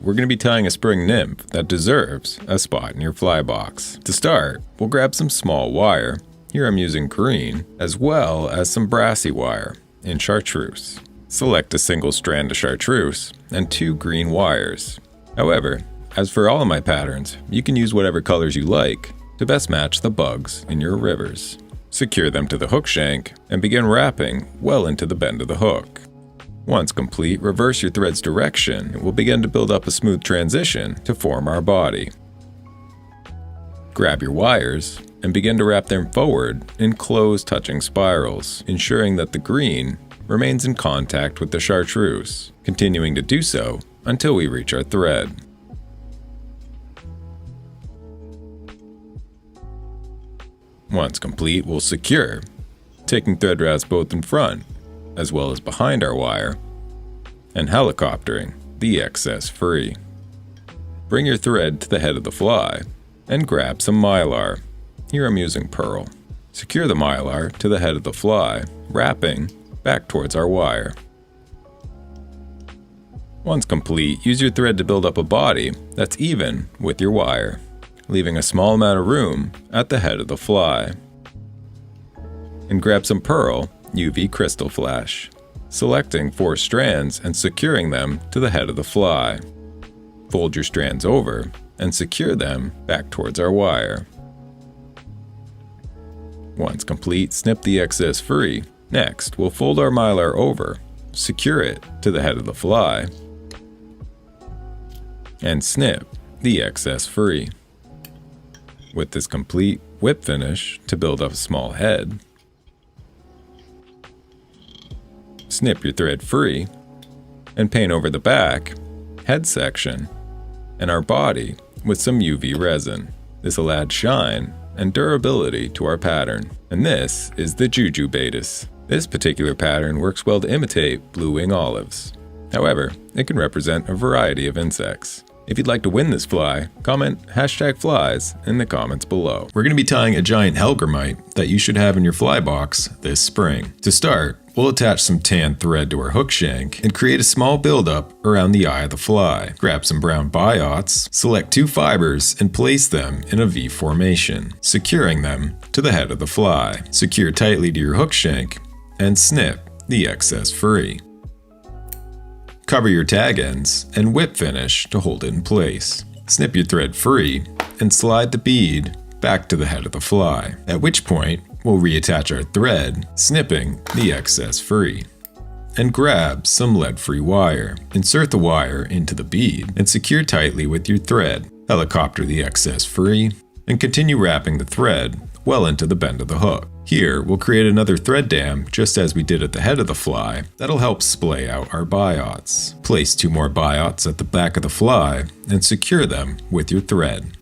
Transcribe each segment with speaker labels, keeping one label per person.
Speaker 1: we're going to be tying a spring nymph that deserves a spot in your fly box. To start, we'll grab some small wire. Here I'm using green, as well as some brassy wire in chartreuse. Select a single strand of chartreuse and 2 green wires. However, as for all of my patterns, you can use whatever colors you like to best match the bugs in your rivers. Secure them to the hook shank and begin wrapping well into the bend of the hook. Once complete, reverse your thread's direction and we'll begin to build up a smooth transition to form our body. Grab your wires and begin to wrap them forward in close touching spirals, ensuring that the green remains in contact with the chartreuse, continuing to do so until we reach our thread. Once complete, we'll secure, taking thread wraps both in front as well as behind our wire, and helicoptering the excess free. Bring your thread to the head of the fly and grab some mylar. Here I'm using pearl. Secure the mylar to the head of the fly, wrapping back towards our wire. Once complete, use your thread to build up a body that's even with your wire, leaving a small amount of room at the head of the fly. And grab some pearl UV crystal flash, selecting 4 strands and securing them to the head of the fly. Fold your strands over and secure them back towards our wire. Once complete, snip the excess free. Next, we'll fold our mylar over, secure it to the head of the fly, and snip the excess free. With this complete, whip finish to build up a small head. Snip your thread free and paint over the back, head section, and our body with some UV resin. This will add shine and durability to our pattern. And this is the Jujubatis. This particular pattern works well to imitate blue wing olives. However, it can represent a variety of insects. If you'd like to win this fly, comment #flies in the comments below. We're going to be tying a giant hellgrammite that you should have in your fly box this spring. To start, we'll attach some tan thread to our hook shank and create a small buildup around the eye of the fly. Grab some brown biots, select 2 fibers and place them in a V formation, securing them to the head of the fly. Secure tightly to your hook shank and snip the excess free. Cover your tag ends and whip finish to hold it in place. Snip your thread free and slide the bead back to the head of the fly, at which point we'll reattach our thread, snipping the excess free. And grab some lead-free wire. Insert the wire into the bead and secure tightly with your thread. Helicopter the excess free and continue wrapping the thread well into the bend of the hook. Here, we'll create another thread dam just as we did at the head of the fly that'll help splay out our biots. Place 2 more biots at the back of the fly and secure them with your thread.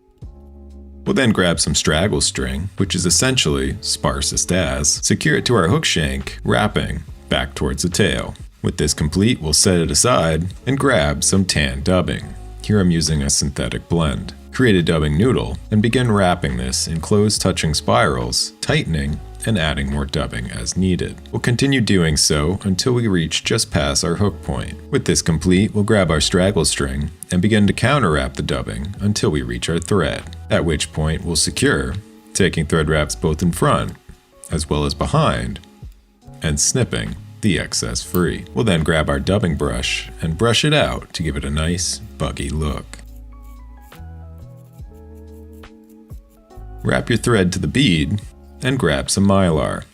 Speaker 1: We'll then grab some straggle string, which is essentially sparsest as, secure it to our hook shank, wrapping back towards the tail. With this complete, we'll set it aside and grab some tan dubbing. Here I'm using a synthetic blend. Create a dubbing noodle and begin wrapping this in close touching spirals, tightening and adding more dubbing as needed. We'll continue doing so until we reach just past our hook point. With this complete, we'll grab our straggle string and begin to counter wrap the dubbing until we reach our thread, at which point we'll secure, taking thread wraps both in front as well as behind, and snipping the excess free. We'll then grab our dubbing brush and brush it out to give it a nice buggy look. Wrap your thread to the bead and grab some mylar.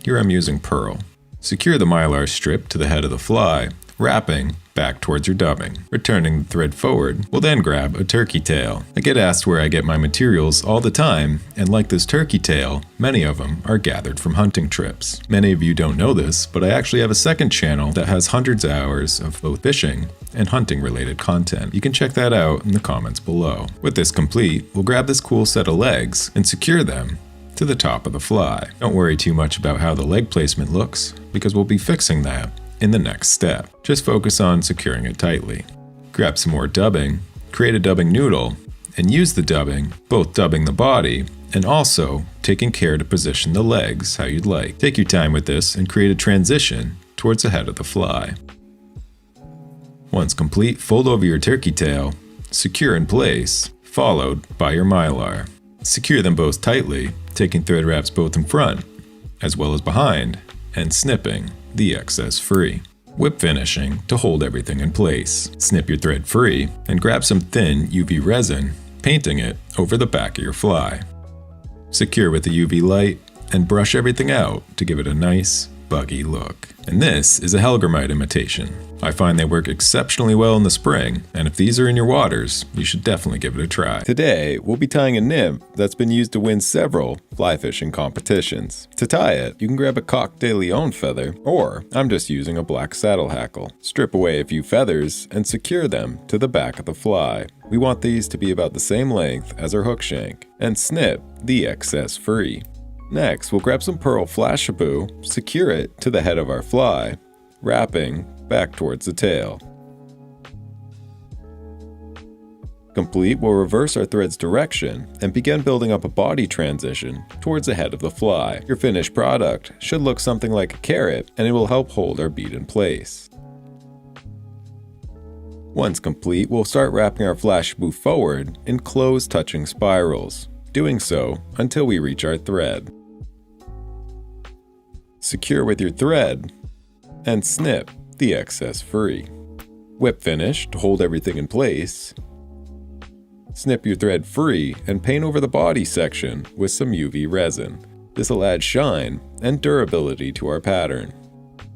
Speaker 1: Here I'm using pearl. Secure the mylar strip to the head of the fly, wrapping back towards your dubbing. Returning the thread forward, we'll then grab a turkey tail. I get asked where I get my materials all the time, and like this turkey tail, many of them are gathered from hunting trips. Many of you don't know this, but I actually have a second channel that has hundreds of hours of both fishing and hunting related content. You can check that out in the comments below. With this complete, we'll grab this cool set of legs and secure them to the top of the fly. Don't worry too much about how the leg placement looks, because we'll be fixing that in the next step. Just focus on securing it tightly. Grab some more dubbing, create a dubbing noodle, and use the dubbing, both dubbing the body and also taking care to position the legs how you'd like. Take your time with this and create a transition towards the head of the fly. Once complete, fold over your turkey tail, secure in place, followed by your mylar. Secure them both tightly, taking thread wraps both in front as well as behind, and snipping the excess free. Whip finishing to hold everything in place. Snip your thread free and grab some thin UV resin, painting it over the back of your fly. Secure with the UV light and brush everything out to give it a nice, buggy look. And this is a hellgrammite imitation. I find they work exceptionally well in the spring, and if these are in your waters, you should definitely give it a try. Today, we'll be tying a nymph that's been used to win several fly fishing competitions. To tie it, you can grab a coq de leon feather, or I'm just using a black saddle hackle. Strip away a few feathers and secure them to the back of the fly. We want these to be about the same length as our hook shank, and snip the excess free. Next, we'll grab some pearl flashaboo, secure it to the head of our fly, wrapping back towards the tail. Complete, we'll reverse our thread's direction and begin building up a body transition towards the head of the fly. Your finished product should look something like a carrot, and it will help hold our bead in place. Once complete, we'll start wrapping our flashaboo forward in close touching spirals, doing so until we reach our thread. Secure with your thread and snip the excess free. Whip finish to hold everything in place. Snip your thread free and paint over the body section with some UV resin. This will add shine and durability to our pattern.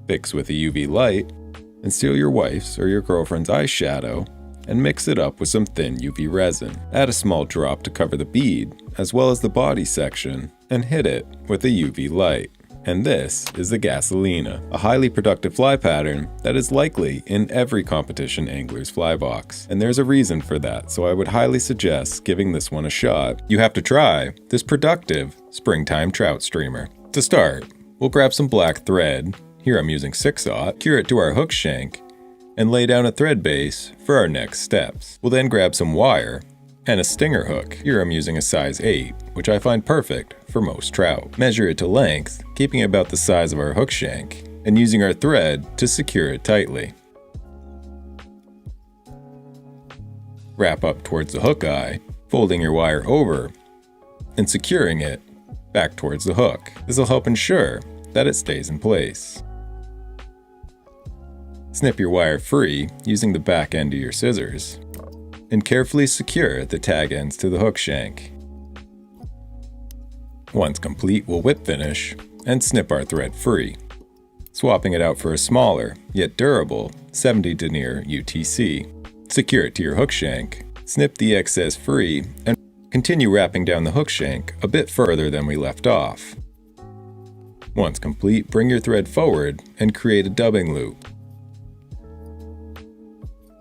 Speaker 1: Fix with a UV light and steal your wife's or your girlfriend's eyeshadow and mix it up with some thin UV resin. Add a small drop to cover the bead as well as the body section and hit it with a UV light. And this is the Gasolina, a highly productive fly pattern that is likely in every competition angler's fly box. And there's a reason for that, so I would highly suggest giving this one a shot. You have to try this productive springtime trout streamer. To start, we'll grab some black thread, here I'm using 6/0, cure it to our hook shank, and lay down a thread base for our next steps. We'll then grab some wire and a stinger hook. Here I'm using a size 8, which I find perfect for most trout. Measure it to length, keeping it about the size of our hook shank, and using our thread to secure it tightly. Wrap up towards the hook eye, folding your wire over and securing it back towards the hook. This will help ensure that it stays in place. Snip your wire free using the back end of your scissors, and carefully secure the tag ends to the hook shank. Once complete, we'll whip finish and snip our thread free, swapping it out for a smaller, yet durable, 70 denier UTC. Secure it to your hook shank, snip the excess free, and continue wrapping down the hook shank a bit further than we left off. Once complete, bring your thread forward and create a dubbing loop.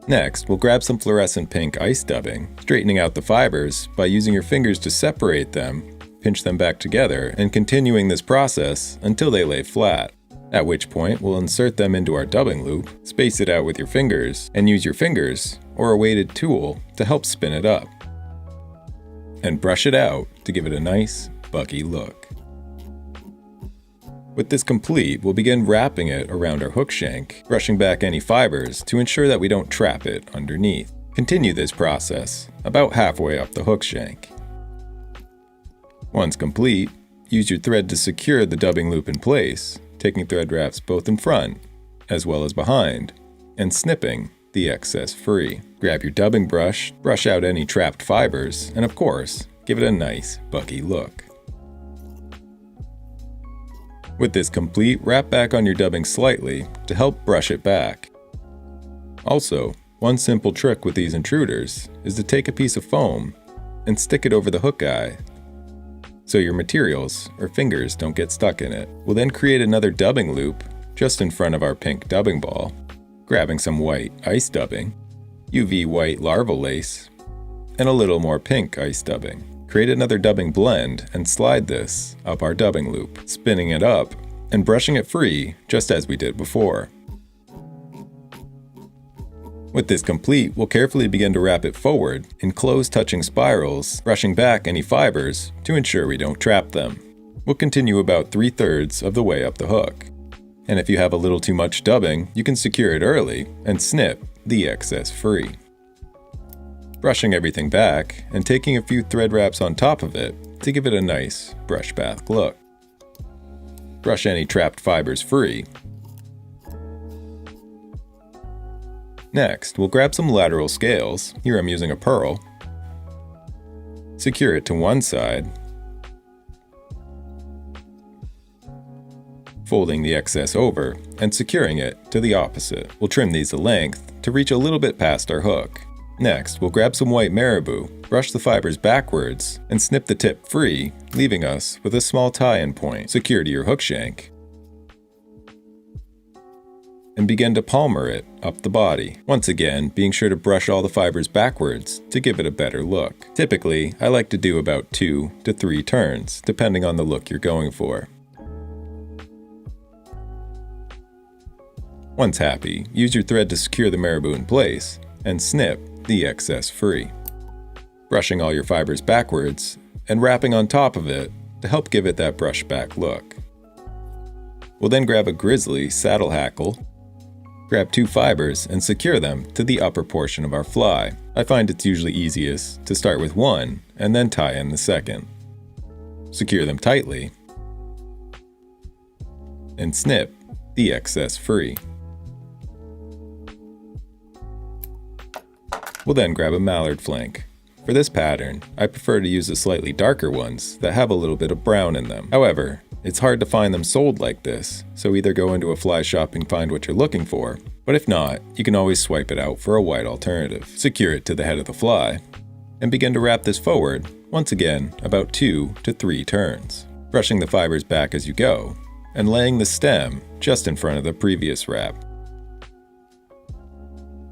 Speaker 1: Next, we'll grab some fluorescent pink ice dubbing, straightening out the fibers by using your fingers to separate them, pinch them back together, and continuing this process until they lay flat. At which point, we'll insert them into our dubbing loop, space it out with your fingers, and use your fingers or a weighted tool to help spin it up. And brush it out to give it a nice, buggy look. With this complete, we'll begin wrapping it around our hook shank, brushing back any fibers to ensure that we don't trap it underneath. Continue this process about halfway up the hook shank. Once complete, use your thread to secure the dubbing loop in place, taking thread wraps both in front as well as behind, and snipping the excess free. Grab your dubbing brush, brush out any trapped fibers, and of course, give it a nice, buggy look. With this complete, wrap back on your dubbing slightly to help brush it back. Also, one simple trick with these intruders is to take a piece of foam and stick it over the hook eye so your materials or fingers don't get stuck in it. We'll then create another dubbing loop just in front of our pink dubbing ball, grabbing some white ice dubbing, UV white larval lace, and a little more pink ice dubbing. Create another dubbing blend and slide this up our dubbing loop, spinning it up and brushing it free just as we did before. With this complete, we'll carefully begin to wrap it forward in close touching spirals, brushing back any fibers to ensure we don't trap them. We'll continue about 3/3 of the way up the hook. And if you have a little too much dubbing, you can secure it early and snip the excess free. Brushing everything back and taking a few thread wraps on top of it to give it a nice brush bath look. Brush any trapped fibers free. Next, we'll grab some lateral scales, here I'm using a pearl, secure it to one side, folding the excess over and securing it to the opposite. We'll trim these to length to reach a little bit past our hook. Next, we'll grab some white marabou, brush the fibers backwards, and snip the tip free, leaving us with a small tie-in point secure to your hook shank. And begin to palmer it up the body. Once again, being sure to brush all the fibers backwards to give it a better look. Typically, I like to do about 2 to 3 turns, depending on the look you're going for. Once happy, use your thread to secure the marabou in place, and snip the excess free. Brushing all your fibers backwards, and wrapping on top of it to help give it that brush back look. We'll then grab a grizzly saddle hackle, grab 2 fibers and secure them to the upper portion of our fly. I find it's usually easiest to start with one and then tie in the second. Secure them tightly, and snip the excess free. We'll then grab a mallard flank. For this pattern, I prefer to use the slightly darker ones that have a little bit of brown in them. However, it's hard to find them sold like this, so either go into a fly shop and find what you're looking for, but if not, you can always swipe it out for a white alternative. Secure it to the head of the fly, and begin to wrap this forward, once again, about 2 to 3 turns. Brushing the fibers back as you go, and laying the stem just in front of the previous wrap.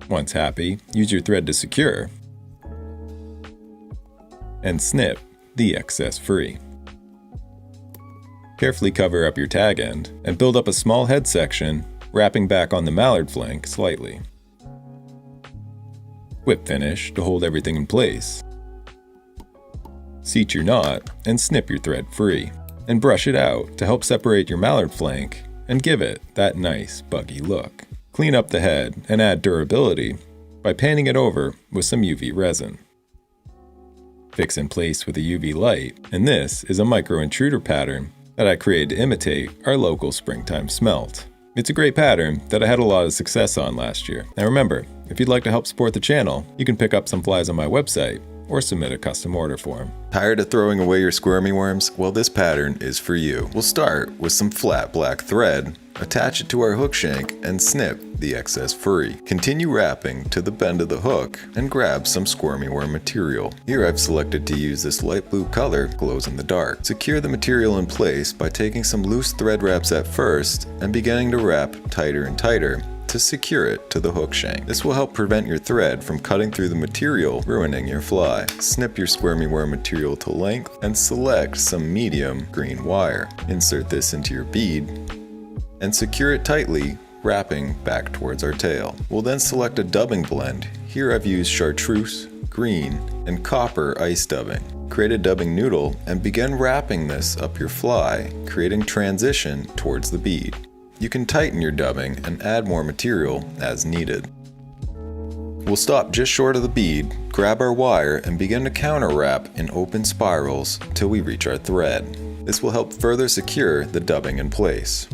Speaker 1: Once happy, use your thread to secure, and snip the excess free. Carefully cover up your tag end, and build up a small head section, wrapping back on the mallard flank slightly. Whip finish to hold everything in place. Seat your knot, and snip your thread free, and brush it out to help separate your mallard flank and give it that nice buggy look. Clean up the head and add durability by painting it over with some UV resin. Fix in place with a UV light, and this is a micro intruder pattern that I created to imitate our local springtime smelt. It's a great pattern that I had a lot of success on last year. Now remember, if you'd like to help support the channel, you can pick up some flies on my website or submit a custom order form.
Speaker 2: Tired of throwing away your squirmy worms? Well, this pattern is for you. We'll start with some flat black thread, attach it to our hook shank, and snip the excess free. Continue wrapping to the bend of the hook and grab some squirmy worm material. Here I've selected to use this light blue color, glows in the dark. Secure the material in place by taking some loose thread wraps at first and beginning to wrap tighter and tighter to secure it to the hook shank. This will help prevent your thread from cutting through the material, ruining your fly. Snip your squirmy worm material to length and select some medium green wire. Insert this into your bead and secure it tightly, wrapping back towards our tail. We'll then select a dubbing blend. Here I've used chartreuse, green, and copper ice dubbing. Create a dubbing noodle and begin wrapping this up your fly, creating transition towards the bead. You can tighten your dubbing and add more material as needed. We'll stop just short of the bead, grab our wire, and begin to counter wrap in open spirals till we reach our thread. This will help further secure the dubbing in place.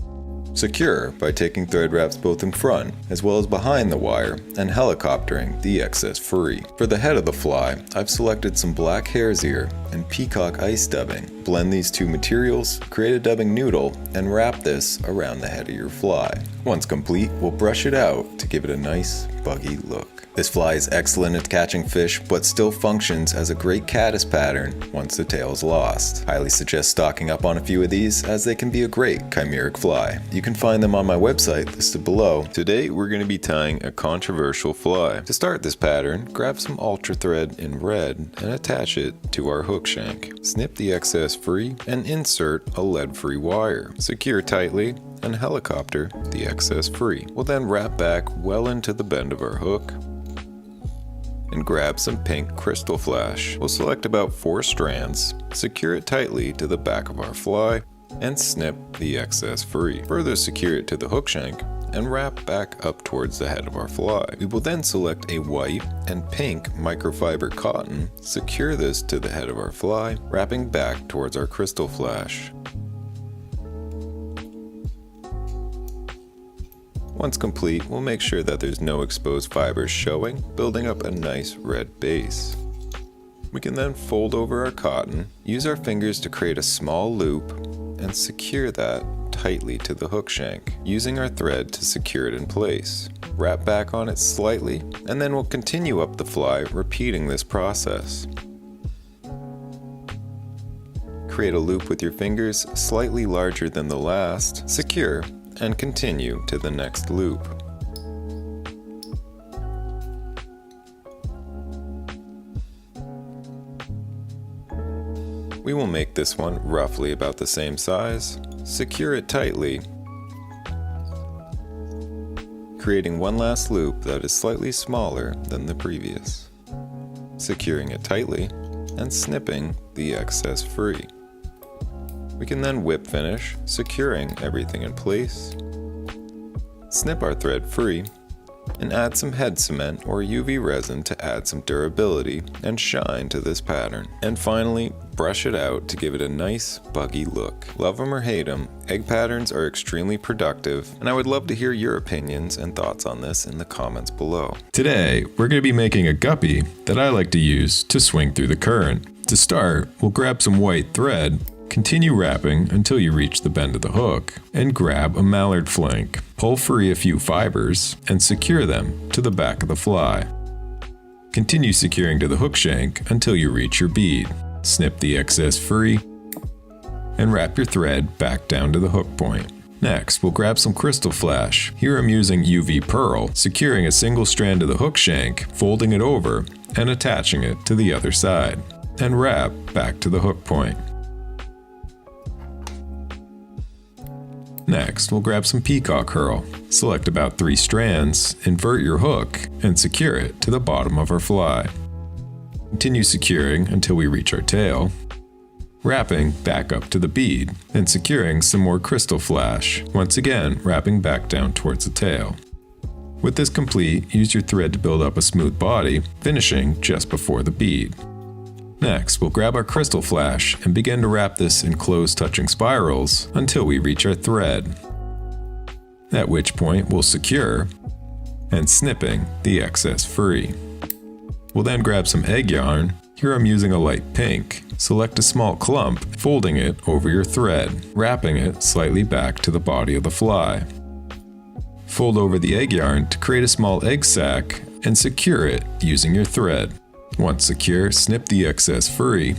Speaker 2: Secure by taking thread wraps both in front as well as behind the wire and helicoptering the excess free. For the head of the fly, I've selected some black hare's ear and peacock ice dubbing. Blend these two materials, create a dubbing noodle, and wrap this around the head of your fly. Once complete, we'll brush it out to give it a nice buggy look. This fly is excellent at catching fish, but still functions as a great caddis pattern once the tail is lost. Highly suggest stocking up on a few of these, as they can be a great chimeric fly. You can find them on my website listed below. Today we're going to be tying a controversial fly. To start this pattern, grab some ultra thread in red and attach it to our hook shank. Snip the excess free and insert a lead-free wire. Secure tightly and helicopter the excess free. We'll then wrap back well into the bend of our hook and grab some pink crystal flash. We'll select about 4 strands, secure it tightly to the back of our fly, and snip the excess free. Further secure it to the hook shank and wrap back up towards the head of our fly. We will then select a white and pink microfiber cotton, secure this to the head of our fly, wrapping back towards our crystal flash. Once complete, we'll make sure that there's no exposed fibers showing, building up a nice red base. We can then fold over our cotton, use our fingers to create a small loop, and secure that tightly to the hook shank, using our thread to secure it in place. Wrap back on it slightly, and then we'll continue up the fly, repeating this process. Create a loop with your fingers slightly larger than the last, secure, and continue to the next loop. We will make this one roughly about the same size, secure it tightly, creating one last loop that is slightly smaller than the previous, securing it tightly, and snipping the excess free. We can then whip finish, securing everything in place, snip our thread free, and add some head cement or UV resin to add some durability and shine to this pattern. And finally, brush it out to give it a nice buggy look. Love them or hate them, egg patterns are extremely productive, and I would love to hear your opinions and thoughts on this in the comments below.
Speaker 1: Today, we're going to be making a guppy that I like to use to swing through the current. To start, we'll grab some white thread, continue wrapping until you reach the bend of the hook, and grab a mallard flank. Pull free a few fibers and secure them to the back of the fly. Continue securing to the hook shank until you reach your bead. Snip the excess free and wrap your thread back down to the hook point. Next, we'll grab some crystal flash. Here I'm using UV pearl, securing a single strand to the hook shank, folding it over, and attaching it to the other side, and wrap back to the hook point. Next, we'll grab some peacock herl. Select about 3 strands, invert your hook, and secure it to the bottom of our fly. Continue securing until we reach our tail, wrapping back up to the bead, and securing some more crystal flash, once again wrapping back down towards the tail. With this complete, use your thread to build up a smooth body, finishing just before the bead. Next, we'll grab our crystal flash and begin to wrap this in close touching spirals until we reach our thread, at which point we'll secure and snipping the excess free. We'll then grab some egg yarn. Here I'm using a light pink. Select a small clump, folding it over your thread, wrapping it slightly back to the body of the fly. Fold over the egg yarn to create a small egg sac and secure it using your thread. Once secure, snip the excess free.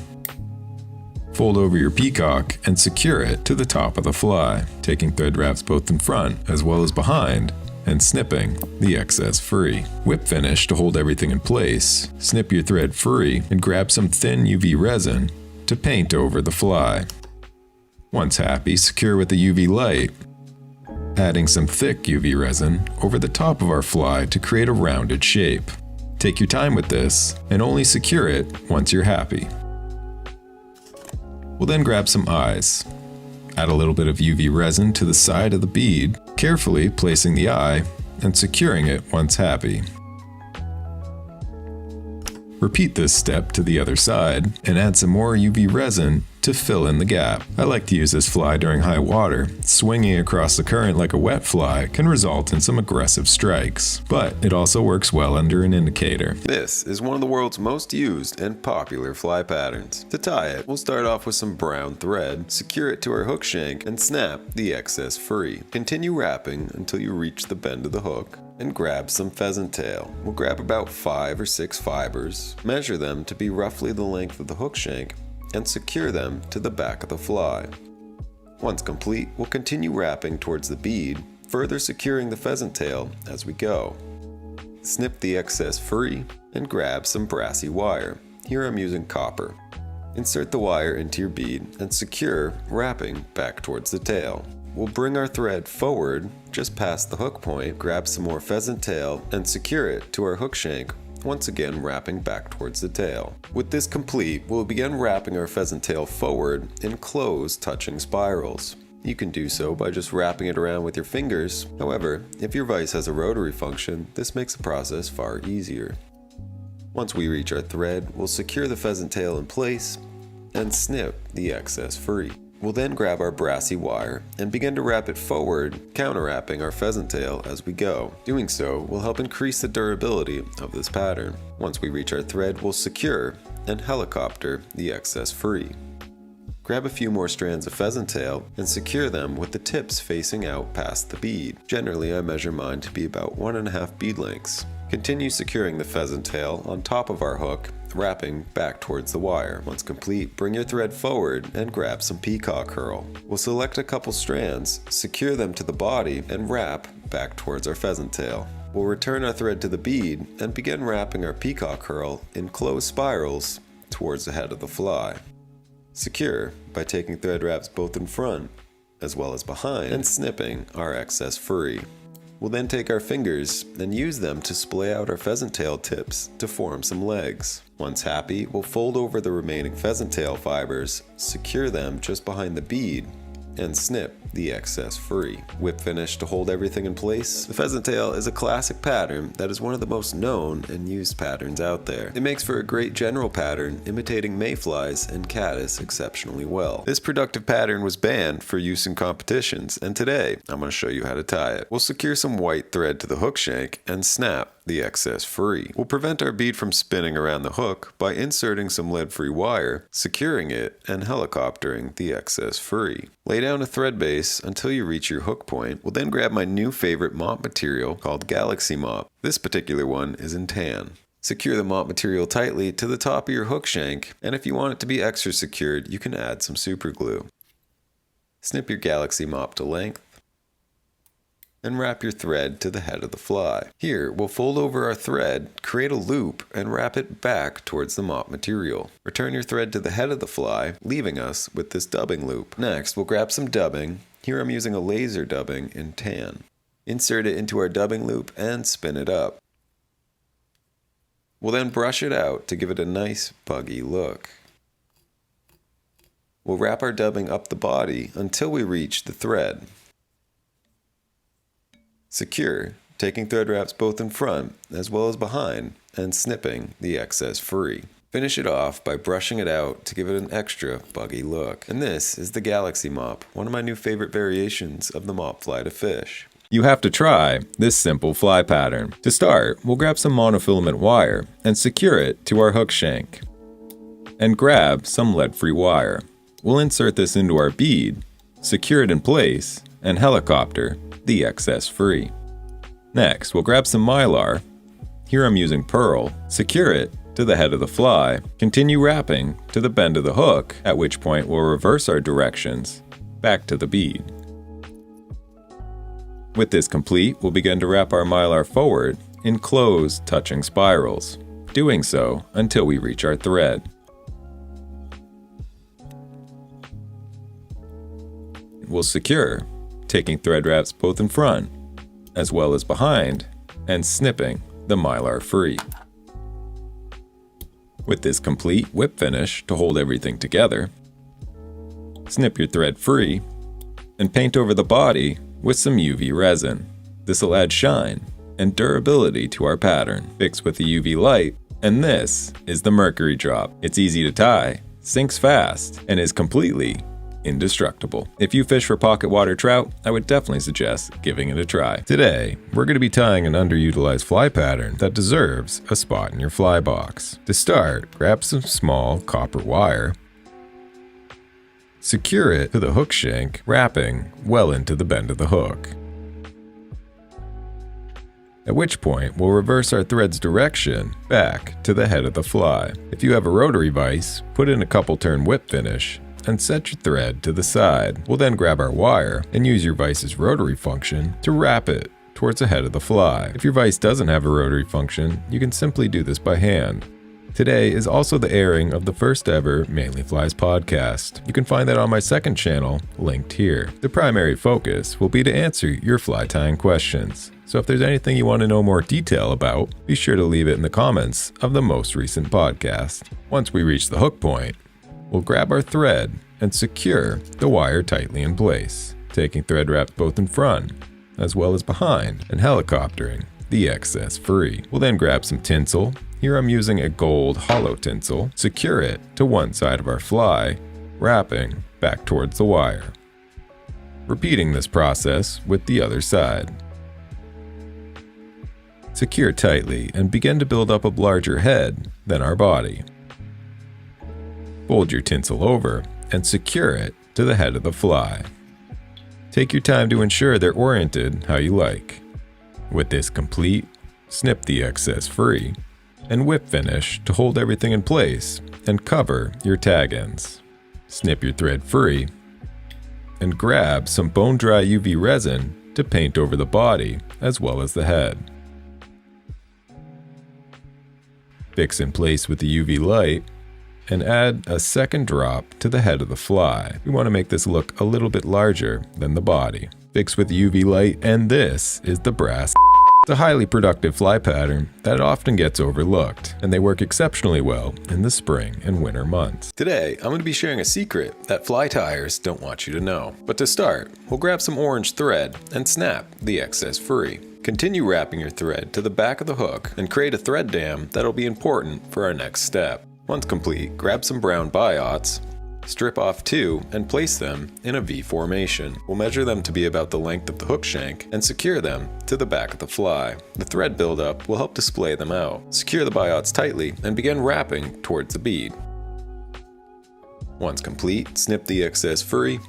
Speaker 1: Fold over your peacock and secure it to the top of the fly, taking thread wraps both in front as well as behind and snipping the excess free. Whip finish to hold everything in place. Snip your thread free and grab some thin UV resin to paint over the fly. Once happy, secure with the UV light, adding some thick UV resin over the top of our fly to create a rounded shape. Take your time with this and only secure it once you're happy. We'll then grab some eyes. Add a little bit of UV resin to the side of the bead, carefully placing the eye and securing it once happy. Repeat this step to the other side and add some more UV resin to fill in the gap. I like to use this fly during high water. Swinging across the current like a wet fly can result in some aggressive strikes, but it also works well under an indicator.
Speaker 2: This is one of the world's most used and popular fly patterns. To tie it, we'll start off with some brown thread, secure it to our hook shank, and snap the excess free. Continue wrapping until you reach the bend of the hook, and grab some pheasant tail. We'll grab about 5 or 6 fibers, measure them to be roughly the length of the hook shank, and secure them to the back of the fly. Once complete, we'll continue wrapping towards the bead, further securing the pheasant tail as we go. Snip the excess free and grab some brassy wire. Here I'm using copper. Insert the wire into your bead and secure, wrapping back towards the tail. We'll bring our thread forward just past the hook point, grab some more pheasant tail, and secure it to our hook shank, once again wrapping back towards the tail. With this complete, we'll begin wrapping our pheasant tail forward in close touching spirals. You can do so by just wrapping it around with your fingers. However, if your vise has a rotary function, this makes the process far easier. Once we reach our thread, we'll secure the pheasant tail in place and snip the excess free. We'll then grab our brassy wire and begin to wrap it forward, counter-wrapping our pheasant tail as we go. Doing so will help increase the durability of this pattern. Once we reach our thread, we'll secure and helicopter the excess free. Grab a few more strands of pheasant tail and secure them with the tips facing out past the bead. Generally, I measure mine to be about 1.5 bead lengths. Continue securing the pheasant tail on top of our hook, wrapping back towards the wire. Once complete, bring your thread forward and grab some peacock herl. We'll select a couple strands, secure them to the body, and wrap back towards our pheasant tail. We'll return our thread to the bead and begin wrapping our peacock herl in closed spirals towards the head of the fly. Secure by taking thread wraps both in front as well as behind and snipping our excess free. We'll then take our fingers and use them to splay out our pheasant tail tips to form some legs. Once happy, we'll fold over the remaining pheasant tail fibers, secure them just behind the bead, and snip the excess free. Whip finish to hold everything in place. The pheasant tail is a classic pattern that is one of the most known and used patterns out there. It makes for a great general pattern, imitating mayflies and caddis exceptionally well. This productive pattern was banned for use in competitions, and today I'm going to show you how to tie it. We'll secure some white thread to the hook shank and snap the excess free. We'll prevent our bead from spinning around the hook by inserting some lead-free wire, securing it, and helicoptering the excess free. Lay down a thread base until you reach your hook point. We'll then grab my new favorite mop material called Galaxy Mop. This particular one is in tan. Secure the mop material tightly to the top of your hook shank, and if you want it to be extra secured, you can add some super glue. Snip your Galaxy Mop to length and wrap your thread to the head of the fly. Here, we'll fold over our thread, create a loop, and wrap it back towards the mop material. Return your thread to the head of the fly, leaving us with this dubbing loop. Next, we'll grab some dubbing. Here I'm using a laser dubbing in tan. Insert it into our dubbing loop and spin it up. We'll then brush it out to give it a nice buggy look. We'll wrap our dubbing up the body until we reach the thread. Secure, taking thread wraps both in front as well as behind and snipping the excess free. Finish it off by brushing it out to give it an extra buggy look. And this is the Galaxy Mop, one of my new favorite variations of the mop fly to fish.
Speaker 1: You have to try this simple fly pattern. To start, we'll grab some monofilament wire and secure it to our hook shank. And grab some lead-free wire. We'll insert this into our bead, secure it in place, and helicopter the excess free. Next, we'll grab some mylar. Here I'm using pearl. Secure it to the head of the fly. Continue wrapping to the bend of the hook, at which point we'll reverse our directions back to the bead. With this complete, we'll begin to wrap our mylar forward in closed touching spirals, doing so until we reach our thread. We'll secure, taking thread wraps both in front as well as behind and snipping the mylar free. With this complete, whip finish to hold everything together. Snip your thread free and paint over the body with some UV resin. This will add shine and durability to our pattern. Fix with the UV light, and this is the Mercury drop. It's easy to tie, sinks fast, and is completely indestructible. If you fish for pocket water trout, I would definitely suggest giving it a try. Today, we're going to be tying an underutilized fly pattern that deserves a spot in your fly box. To start, grab some small copper wire, secure it to the hook shank, wrapping well into the bend of the hook. At which point, we'll reverse our thread's direction back to the head of the fly. If you have a rotary vise, put in a couple turn whip finish and set your thread to the side. We'll then grab our wire and use your vice's rotary function to wrap it towards the head of the fly. If your vise doesn't have a rotary function, you can simply do this by hand. Today is also the airing of the first ever Mainly Flies podcast. You can find that on my second channel, linked here. The primary focus will be to answer your fly tying questions. So if there's anything you want to know more detail about, be sure to leave it in the comments of the most recent podcast. Once we reach the hook point, we'll grab our thread and secure the wire tightly in place, taking thread wraps both in front as well as behind and helicoptering the excess free. We'll then grab some tinsel. Here I'm using a gold hollow tinsel, secure it to one side of our fly, wrapping back towards the wire. Repeating this process with the other side. Secure tightly and begin to build up a larger head than our body. Fold your tinsel over and secure it to the head of the fly. Take your time to ensure they're oriented how you like. With this complete, snip the excess free and whip finish to hold everything in place and cover your tag ends. Snip your thread free and grab some bone dry UV resin to paint over the body as well as the head. Fix in place with the UV light and add a second drop to the head of the fly. We want to make this look a little bit larger than the body. Fix with UV light, and this is the brass. It's a highly productive fly pattern that often gets overlooked, and they work exceptionally well in the spring and winter months.
Speaker 2: Today, I'm going to be sharing a secret that fly tyers don't want you to know. But to start, we'll grab some orange thread and snap the excess free. Continue wrapping your thread to the back of the hook and create a thread dam that'll be important for our next step. Once complete, grab some brown biots, strip off 2 and place them in a V formation. We'll measure them to be about the length of the hook shank and secure them to the back of the fly. The thread buildup will help display them out. Secure the biots tightly and begin wrapping towards the bead. Once complete, snip the excess free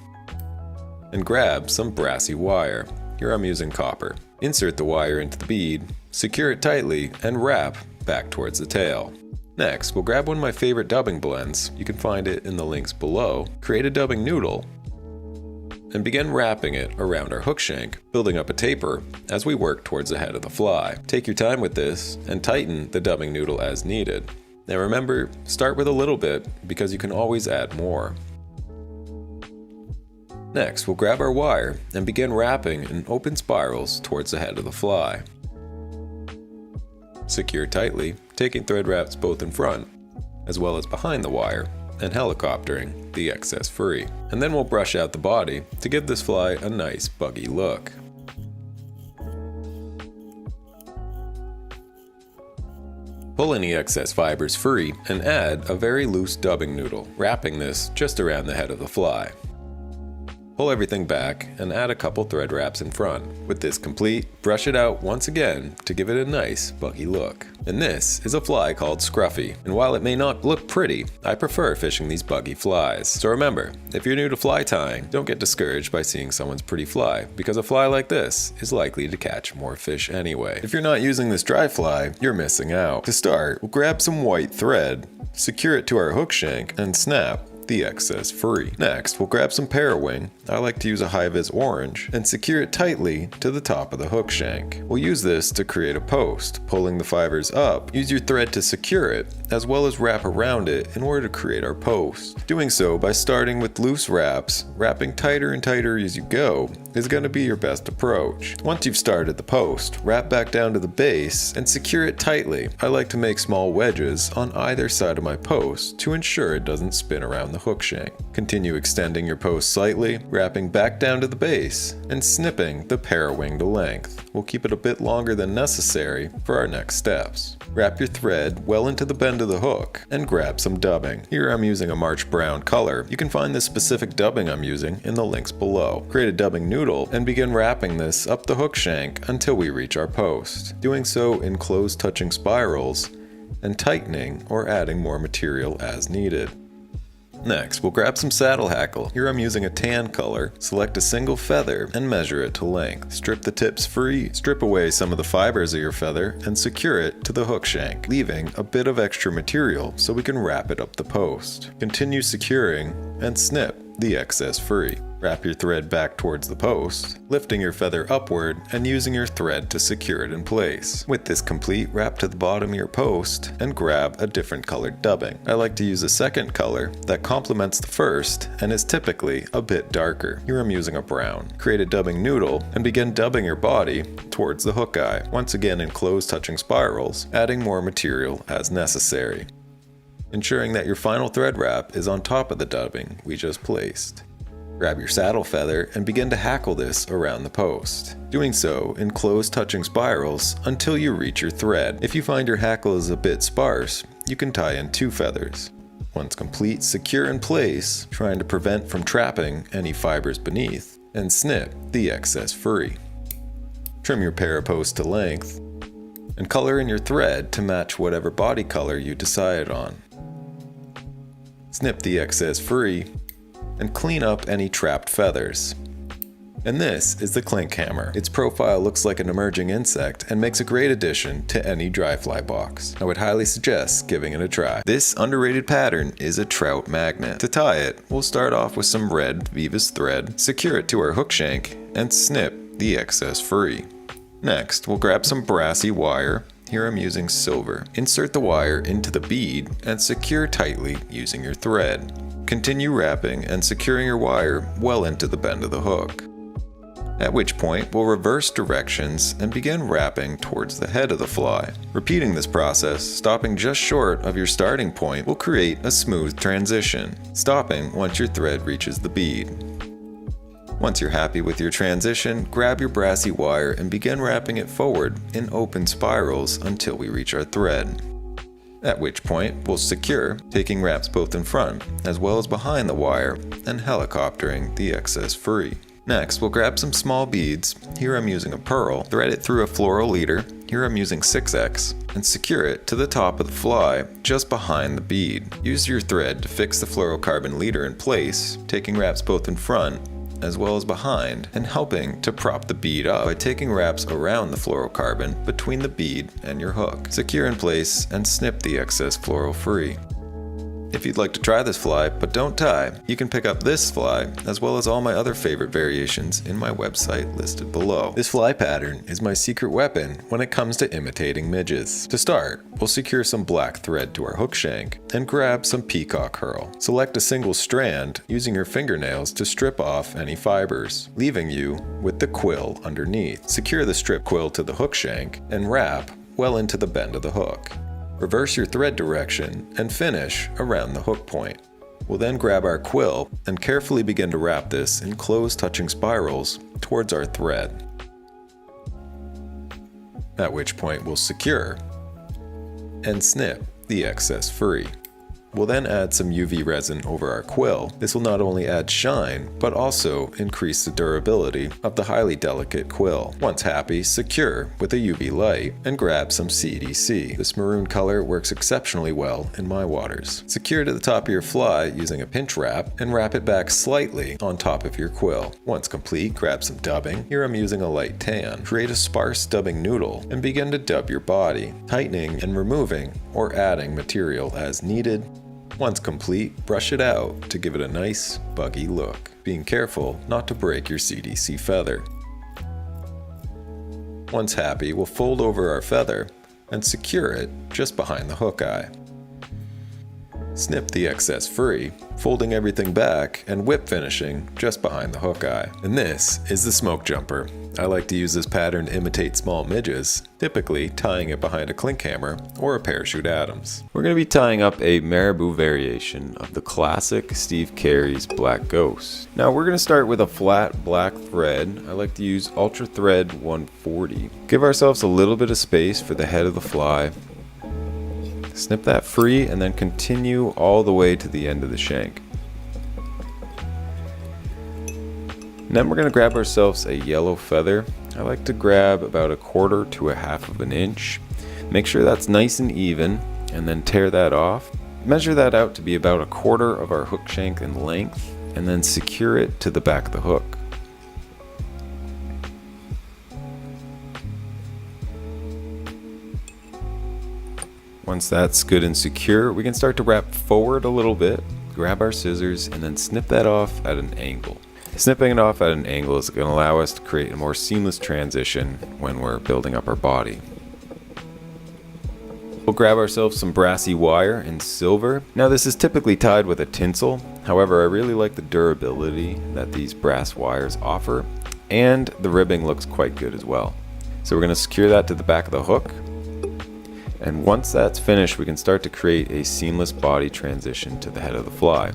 Speaker 2: and grab some brassy wire. Here I'm using copper. Insert the wire into the bead, secure it tightly, and wrap back towards the tail. Next, we'll grab one of my favorite dubbing blends, you can find it in the links below, create a dubbing noodle, and begin wrapping it around our hook shank, building up a taper as we work towards the head of the fly. Take your time with this and tighten the dubbing noodle as needed. Now remember, start with a little bit because you can always add more. Next, we'll grab our wire and begin wrapping in open spirals towards the head of the fly. Secure tightly, taking thread wraps both in front as well as behind the wire and helicoptering the excess free. And then we'll brush out the body to give this fly a nice buggy look. Pull any excess fibers free and add a very loose dubbing noodle, wrapping this just around the head of the fly. Pull everything back and add a couple thread wraps in front. With this complete, brush it out once again to give it a nice buggy look. And this is a fly called Scruffy, and while it may not look pretty, I prefer fishing these buggy flies. So remember, if you're new to fly tying, don't get discouraged by seeing someone's pretty fly, because a fly like this is likely to catch more fish anyway. If you're not using this dry fly, you're missing out. To start, we'll grab some white thread, secure it to our hook shank, and snap the excess free. Next, we'll grab some parawing, I like to use a high-vis orange, and secure it tightly to the top of the hook shank. We'll use this to create a post, pulling the fibers up. Use your thread to secure it, as well as wrap around it in order to create our post. Doing so by starting with loose wraps, wrapping tighter and tighter as you go, is going to be your best approach. Once you've started the post, wrap back down to the base and secure it tightly. I like to make small wedges on either side of my post to ensure it doesn't spin around the hook shank. Continue extending your post slightly, wrapping back down to the base, and snipping the parawing to length. We'll keep it a bit longer than necessary for our next steps. Wrap your thread well into the bend of the hook and grab some dubbing. Here I'm using a March brown color. You can find the specific dubbing I'm using in the links below. Create a dubbing noodle and begin wrapping this up the hook shank until we reach our post. Doing so in close touching spirals and tightening or adding more material as needed. Next, we'll grab some saddle hackle. Here I'm using a tan color. Select a single feather and measure it to length. Strip the tips free, strip away some of the fibers of your feather, and secure it to the hook shank, leaving a bit of extra material so we can wrap it up the post. Continue securing and snip the excess free. Wrap your thread back towards the post, lifting your feather upward and using your thread to secure it in place. With this complete, wrap to the bottom of your post and grab a different colored dubbing. I like to use a second color that complements the first and is typically a bit darker. Here I'm using a brown. Create a dubbing noodle and begin dubbing your body towards the hook eye, once again in close touching spirals, adding more material as necessary. ensuring that your final thread wrap is on top of the dubbing we just placed. Grab your saddle feather and begin to hackle this around the post, doing so in close touching spirals until you reach your thread. If you find your hackle is a bit sparse, you can tie in 2 feathers. Once complete, secure in place, trying to prevent from trapping any fibers beneath, and snip the excess free. Trim your parapost to length, and color in your thread to match whatever body color you decide on. Snip the excess free, and clean up any trapped feathers. And this is the Clinkhammer. Its profile looks like an emerging insect and makes a great addition to any dry fly box. I would highly suggest giving it a try. This underrated pattern is a trout magnet. To tie it, we'll start off with some red Vivas thread, secure it to our hook shank, and snip the excess free. Next, we'll grab some brassy wire. Here I'm using silver. Insert the wire into the bead and secure tightly using your thread. Continue wrapping and securing your wire well into the bend of the hook. At which point, we'll reverse directions and begin wrapping towards the head of the fly. Repeating this process, stopping just short of your starting point, will create a smooth transition, stopping once your thread reaches the bead. Once you're happy with your transition, grab your brassy wire and begin wrapping it forward in open spirals until we reach our thread. At which point, we'll secure, taking wraps both in front as well as behind the wire and helicoptering the excess free. Next, we'll grab some small beads. Here I'm using a pearl, thread it through a floral leader. Here I'm using 6X, and secure it to the top of the fly just behind the bead. Use your thread to fix the fluorocarbon leader in place, taking wraps both in front as well as behind, and helping to prop the bead up by taking wraps around the fluorocarbon between the bead and your hook. Secure in place and snip the excess floral free. If you'd like to try this fly but don't tie, you can pick up this fly as well as all my other favorite variations in my website listed below. This fly pattern is my secret weapon when it comes to imitating midges. To start, we'll secure some black thread to our hook shank and grab some peacock herl. Select a single strand using your fingernails to strip off any fibers, leaving you with the quill underneath. Secure the strip quill to the hook shank and wrap well into the bend of the hook. Reverse your thread direction and finish around the hook point. We'll then grab our quill and carefully begin to wrap this in close touching spirals towards our thread. At which point we'll secure and snip the excess free. We'll then add some UV resin over our quill. This will not only add shine, but also increase the durability of the highly delicate quill. Once happy, secure with a UV light and grab some CDC. This maroon color works exceptionally well in my waters. Secure to the top of your fly using a pinch wrap and wrap it back slightly on top of your quill. Once complete, grab some dubbing. Here I'm using a light tan. Create a sparse dubbing noodle and begin to dub your body, tightening and removing or adding material as needed. Once complete, brush it out to give it a nice, buggy look, being careful not to break your CDC feather. Once happy, we'll fold over our feather and secure it just behind the hook eye. Snip the excess free, folding everything back and whip finishing just behind the hook eye. And this is the smoke jumper. I like to use this pattern to imitate small midges, typically tying it behind a Clinkhammer or a parachute Adams. We're going to be tying up a marabou variation of the classic Steve Carey's Black Ghost. Now we're going to start with a flat black thread. I like to use Ultra Thread 140. Give ourselves a little bit of space for the head of the fly. Snip that free and then continue all the way to the end of the shank. And then we're going to grab ourselves a yellow feather. I like to grab about 1/4 to 1/2 of an inch. Make sure that's nice and even and then tear that off. Measure that out to be about 1/4 of our hook shank in length and then secure it to the back of the hook. Once that's good and secure, we can start to wrap forward a little bit, grab our scissors, and then snip that off at an angle. Snipping it off at an angle is going to allow us to create a more seamless transition when we're building up our body. We'll grab ourselves some brassy wire in silver. Now this is typically tied with a tinsel, however I really like the durability that these brass wires offer, and the ribbing looks quite good as well. So we're going to secure that to the back of the hook.
Speaker 1: And once that's finished, we can start to create a seamless body transition to the head of the fly.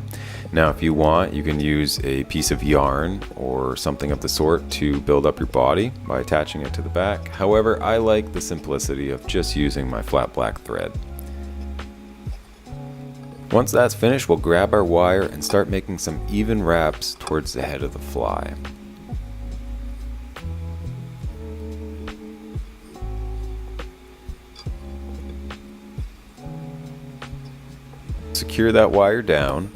Speaker 1: Now, if you want, you can use a piece of yarn or something of the sort to build up your body by attaching it to the back. However, I like the simplicity of just using my flat black thread. Once that's finished, we'll grab our wire and start making some even wraps towards the head of the fly. Secure that wire down.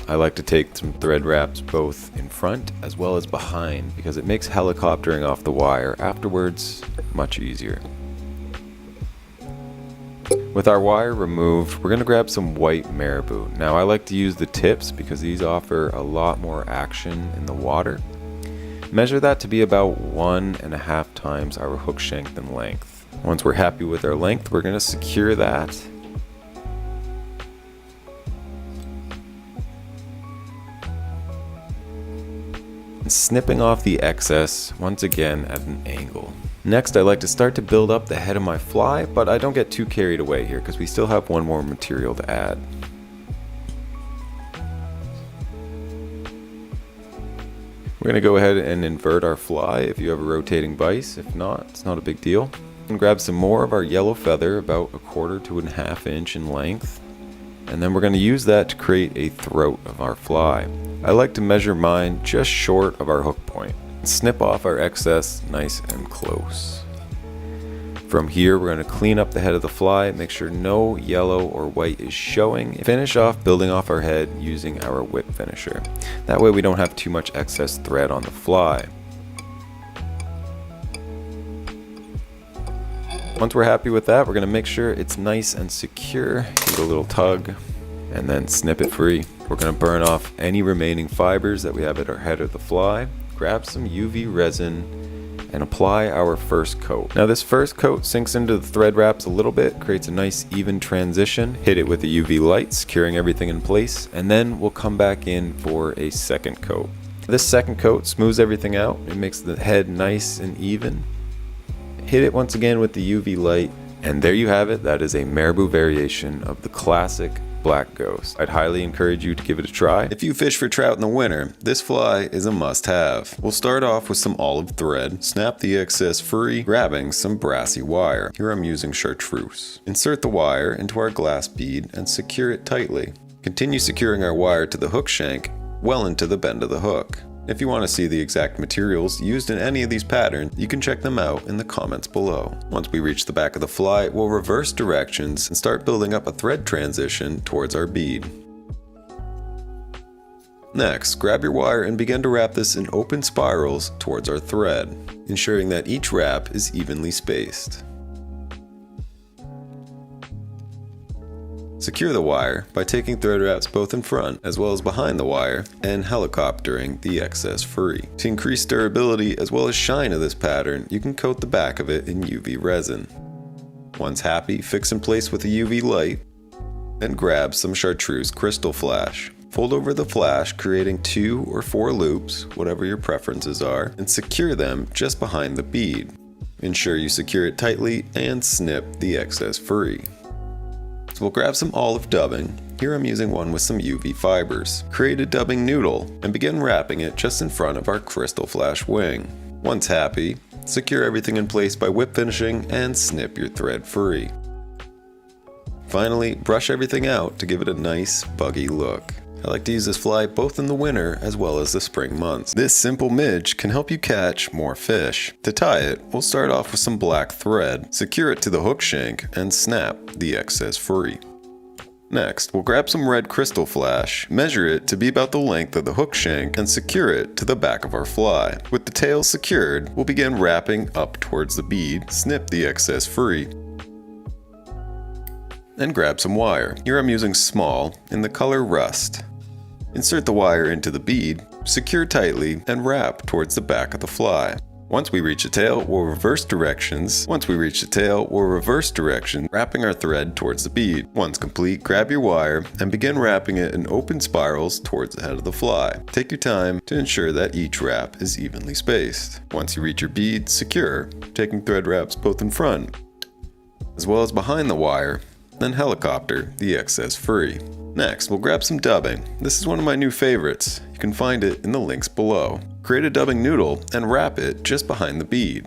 Speaker 1: I like to take some thread wraps both in front as well as behind because it makes helicoptering off the wire afterwards much easier. With our wire removed, we're going to grab some white marabou. Now I like to use the tips because these offer a lot more action in the water. Measure that to be about 1.5 times our hook shank in length. Once we're happy with our length, we're going to secure that. Snipping off the excess, once again at an angle. Next, I like to start to build up the head of my fly, but I don't get too carried away here because we still have one more material to add. We're going to go ahead and invert our fly if you have a rotating vise. If not, it's not a big deal. And grab some more of our yellow feather, about 1/4 to 1/2 inch in length. And then we're going to use that to create a throat of our fly. I like to measure mine just short of our hook point. Snip off our excess nice and close. From here, we're going to clean up the head of the fly, make sure no yellow or white is showing. Finish off building off our head using our whip finisher. That way we don't have too much excess thread on the fly. Once we're happy with that, we're going to make sure it's nice and secure. Give it a little tug and then snip it free. We're going to burn off any remaining fibers that we have at our head of the fly. Grab some UV resin and apply our first coat. Now this first coat sinks into the thread wraps a little bit, creates a nice even transition. Hit it with the UV light, securing everything in place, and then we'll come back in for a second coat. This second coat smooths everything out. It makes the head nice and even. Hit it once again with the UV light, and there you have it. That is a marabou variation of the classic black ghost. I'd highly encourage you to give it a try.
Speaker 2: If you fish for trout in the winter, this fly is a must-have. We'll start off with some olive thread, snap the excess free, grabbing some brassy wire. Here I'm using chartreuse. Insert the wire into our glass bead and secure it tightly. Continue securing our wire to the hook shank well into the bend of the hook. If you want to see the exact materials used in any of these patterns, you can check them out in the comments below. Once we reach the back of the fly, we'll reverse directions and start building up a thread transition towards our bead. Next, grab your wire and begin to wrap this in open spirals towards our thread, ensuring that each wrap is evenly spaced. Secure the wire by taking thread wraps both in front as well as behind the wire and helicoptering the excess free. To increase durability as well as shine of this pattern, you can coat the back of it in UV resin. Once happy, fix in place with a UV light and grab some chartreuse crystal flash. Fold over the flash, creating 2 or 4 loops, whatever your preferences are, and secure them just behind the bead. Ensure you secure it tightly and snip the excess free. So we'll grab some olive dubbing. Here I'm using one with some UV fibers. Create a dubbing noodle and begin wrapping it just in front of our crystal flash wing. Once happy, secure everything in place by whip finishing and snip your thread free. Finally, brush everything out to give it a nice buggy look. I like to use this fly both in the winter as well as the spring months. This simple midge can help you catch more fish. To tie it, we'll start off with some black thread, secure it to the hook shank, and snap the excess free. Next, we'll grab some red crystal flash, measure it to be about the length of the hook shank, and secure it to the back of our fly. With the tail secured, we'll begin wrapping up towards the bead, snip the excess free, and grab some wire. Here I'm using small in the color rust. Insert the wire into the bead, secure tightly, and wrap towards the back of the fly. Once we reach the tail, we'll reverse directions. Wrapping our thread towards the bead. Once complete, grab your wire and begin wrapping it in open spirals towards the head of the fly. Take your time to ensure that each wrap is evenly spaced. Once you reach your bead, secure, taking thread wraps both in front as well as behind the wire, then helicopter the excess free. Next, we'll grab some dubbing. This is one of my new favorites. You can find it in the links below. Create a dubbing noodle and wrap it just behind the bead.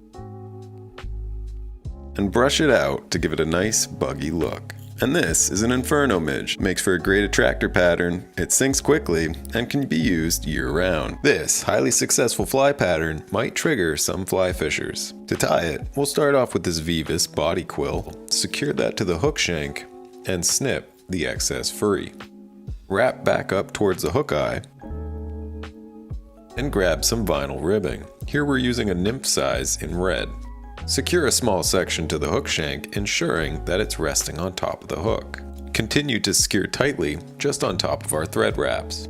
Speaker 2: And brush it out to give it a nice buggy look. And this is an Inferno Midge. Makes for a great attractor pattern, it sinks quickly, and can be used year-round. This highly successful fly pattern might trigger some fly fishers. To tie it, we'll start off with this Vivis body quill, secure that to the hook shank, and snip the excess free. Wrap back up towards the hook eye, and grab some vinyl ribbing. Here we're using a nymph size in red. Secure a small section to the hook shank, ensuring that it's resting on top of the hook. Continue to secure tightly just on top of our thread wraps.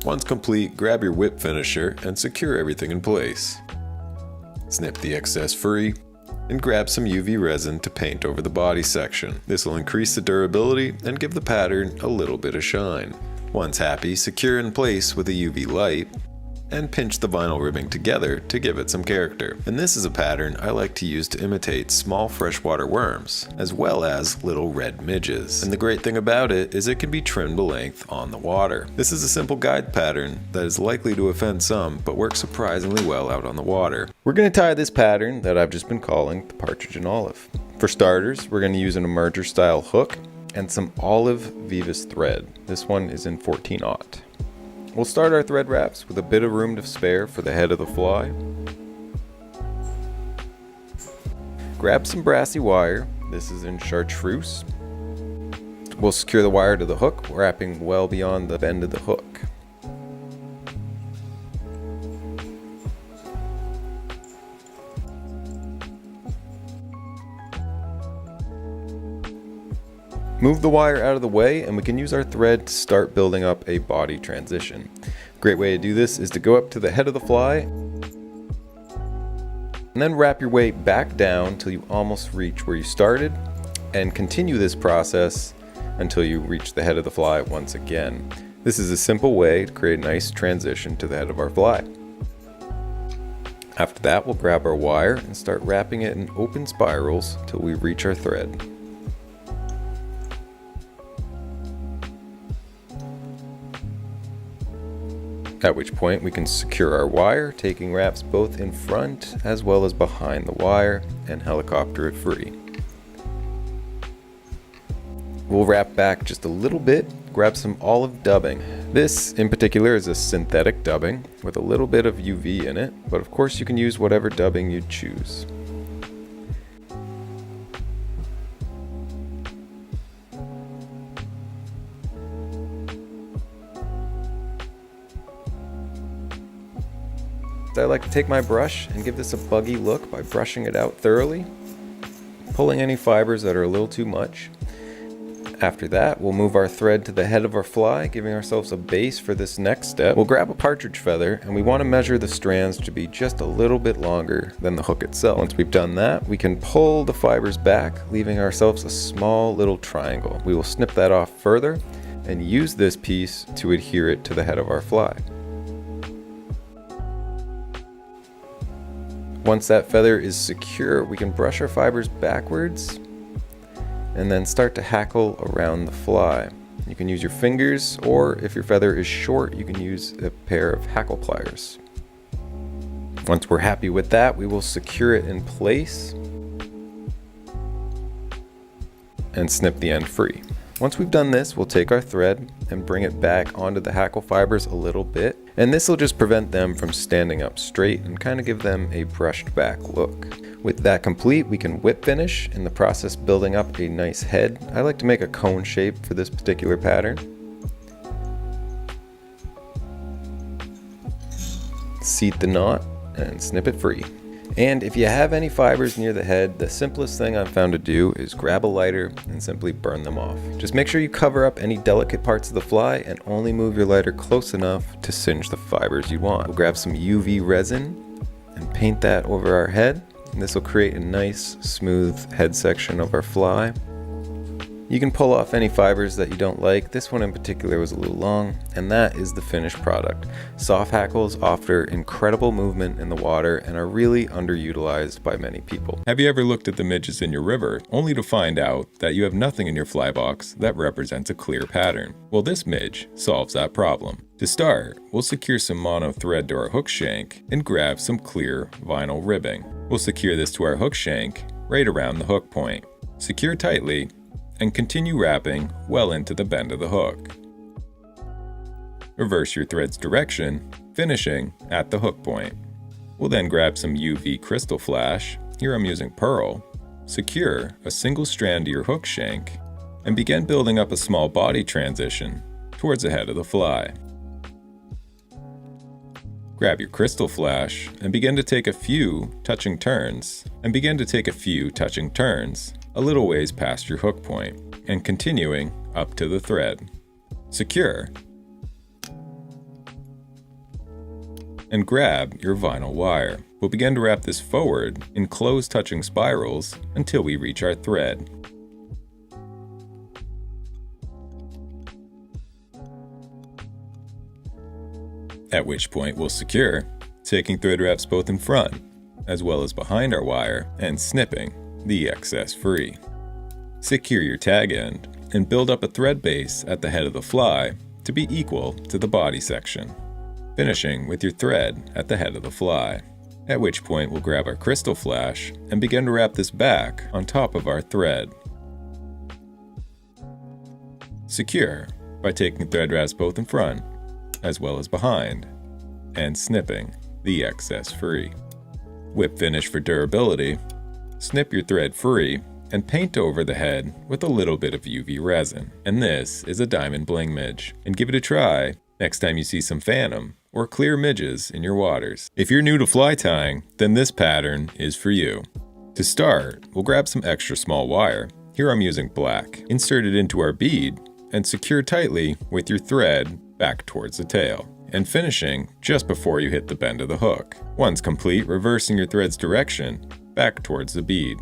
Speaker 2: Once complete, grab your whip finisher and secure everything in place. Snip the excess free and grab some UV resin to paint over the body section. This will increase the durability and give the pattern a little bit of shine. Once happy, secure in place with a UV light and pinch the vinyl ribbing together to give it some character. And this is a pattern I like to use to imitate small freshwater worms, as well as little red midges. And the great thing about it is it can be trimmed to length on the water. This is a simple guide pattern that is likely to offend some, but works surprisingly well out on the water. We're going to tie this pattern that I've just been calling the Partridge and Olive. For starters, we're going to use an emerger style hook and some olive Vivis thread. This one is in 14/0. We'll start our thread wraps with a bit of room to spare for the head of the fly. Grab some brassy wire. This is in chartreuse. We'll secure the wire to the hook, wrapping well beyond the bend of the hook. Move the wire out of the way and we can use our thread to start building up a body transition. Great way to do this is to go up to the head of the fly and then wrap your way back down till you almost reach where you started, and continue this process until you reach the head of the fly once again. This is a simple way to create a nice transition to the head of our fly. After that, we'll grab our wire and start wrapping it in open spirals till we reach our thread. At which point we can secure our wire, taking wraps both in front as well as behind the wire, and helicopter it free. We'll wrap back just a little bit, grab some olive dubbing. This in particular is a synthetic dubbing with a little bit of UV in it, but of course you can use whatever dubbing you choose. I like to take my brush and give this a buggy look by brushing it out thoroughly, pulling any fibers that are a little too much. After that, we'll move our thread to the head of our fly, giving ourselves a base for this next step. We'll grab a partridge feather and we want to measure the strands to be just a little bit longer than the hook itself. Once we've done that, we can pull the fibers back, leaving ourselves a small little triangle. We will snip that off further and use this piece to adhere it to the head of our fly. Once that feather is secure, we can brush our fibers backwards and then start to hackle around the fly. You can use your fingers, or if your feather is short, you can use a pair of hackle pliers. Once we're happy with that, we will secure it in place and snip the end free. Once we've done this, we'll take our thread and bring it back onto the hackle fibers a little bit, and this will just prevent them from standing up straight and kind of give them a brushed back look. With that complete, we can whip finish, in the process building up a nice head. I like to make a cone shape for this particular pattern. Seat the knot and snip it free. And if you have any fibers near the head, the simplest thing I've found to do is grab a lighter and simply burn them off. Just make sure you cover up any delicate parts of the fly and only move your lighter close enough to singe the fibers you want. We'll grab some UV resin and paint that over our head. And this will create a nice smooth head section of our fly. You can pull off any fibers that you don't like. This one in particular was a little long, and that is the finished product. Soft hackles offer incredible movement in the water and are really underutilized by many people.
Speaker 1: Have you ever looked at the midges in your river only to find out that you have nothing in your fly box that represents a clear pattern? Well, this midge solves that problem. To start, we'll secure some mono thread to our hook shank and grab some clear vinyl ribbing. We'll secure this to our hook shank right around the hook point. Secure tightly and continue wrapping well into the bend of the hook. Reverse your thread's direction, finishing at the hook point. We'll then grab some UV crystal flash, here I'm using pearl, secure a single strand to your hook shank, and begin building up a small body transition towards the head of the fly. Grab your crystal flash and begin to take a few touching turns, a little ways past your hook point, and continuing up to the thread. Secure. And grab your vinyl wire. We'll begin to wrap this forward in close touching spirals until we reach our thread. At which point we'll secure, taking thread wraps both in front as well as behind our wire and snipping the excess free. Secure your tag end and build up a thread base at the head of the fly to be equal to the body section, finishing with your thread at the head of the fly. At which point we'll grab our crystal flash and begin to wrap this back on top of our thread. Secure by taking thread wraps both in front as well as behind and snipping the excess free. Whip finish for durability. Snip your thread free and paint over the head with a little bit of UV resin. And this is a diamond bling midge. And give it a try next time you see some phantom or clear midges in your waters. If you're new to fly tying, then this pattern is for you. To start, we'll grab some extra small wire. Here I'm using black. Insert it into our bead and secure tightly with your thread back towards the tail, and finishing just before you hit the bend of the hook. Once complete, reversing your thread's direction back towards the bead.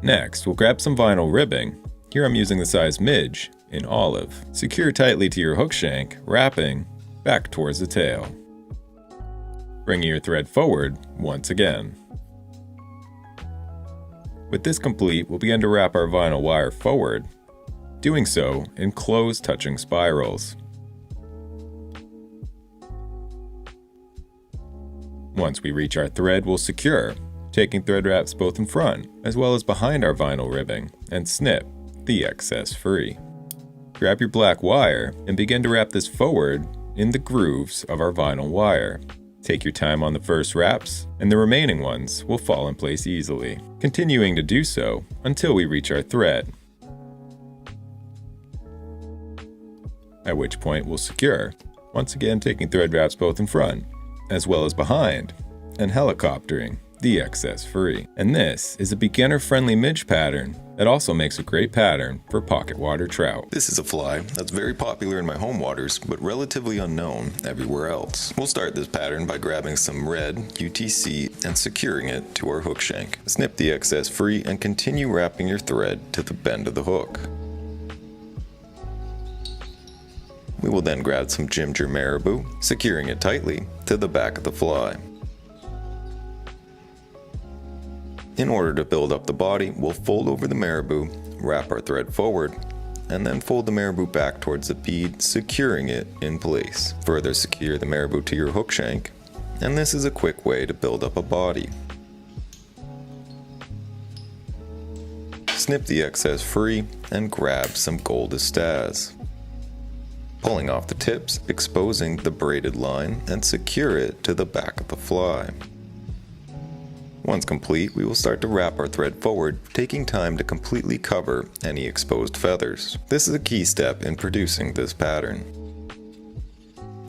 Speaker 1: Next, we'll grab some vinyl ribbing. Here I'm using the size midge in olive. Secure tightly to your hook shank, wrapping back towards the tail. Bringing your thread forward once again. With this complete, we'll begin to wrap our vinyl wire forward, doing so in close touching spirals. Once we reach our thread, we'll secure, taking thread wraps both in front as well as behind our vinyl ribbing, and snip the excess free. Grab your black wire and begin to wrap this forward in the grooves of our vinyl wire. Take your time on the first wraps, and the remaining ones will fall in place easily, continuing to do so until we reach our thread. At which point we'll secure, once again taking thread wraps both in front as well as behind, and helicoptering the excess free. And this is a beginner-friendly midge pattern that also makes a great pattern for pocket water trout.
Speaker 2: This is a fly that's very popular in my home waters, but relatively unknown everywhere else. We'll start this pattern by grabbing some red UTC and securing it to our hook shank. Snip the excess free and continue wrapping your thread to the bend of the hook. We will then grab some ginger marabou, securing it tightly to the back of the fly. In order to build up the body, we'll fold over the marabou, wrap our thread forward, and then fold the marabou back towards the bead, securing it in place. Further secure the marabou to your hook shank, and this is a quick way to build up a body. Snip the excess free and grab some gold staz. Pulling off the tips, exposing the braided line, and secure it to the back of the fly. Once complete, we will start to wrap our thread forward, taking time to completely cover any exposed feathers. This is a key step in producing this pattern.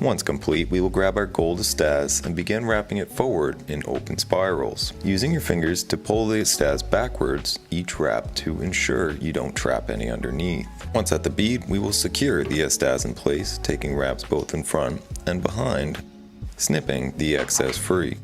Speaker 2: Once complete, we will grab our gold staz and begin wrapping it forward in open spirals, using your fingers to pull the staz backwards each wrap to ensure you don't trap any underneath. Once at the bead, we will secure the staz in place, taking wraps both in front and behind, snipping the excess free.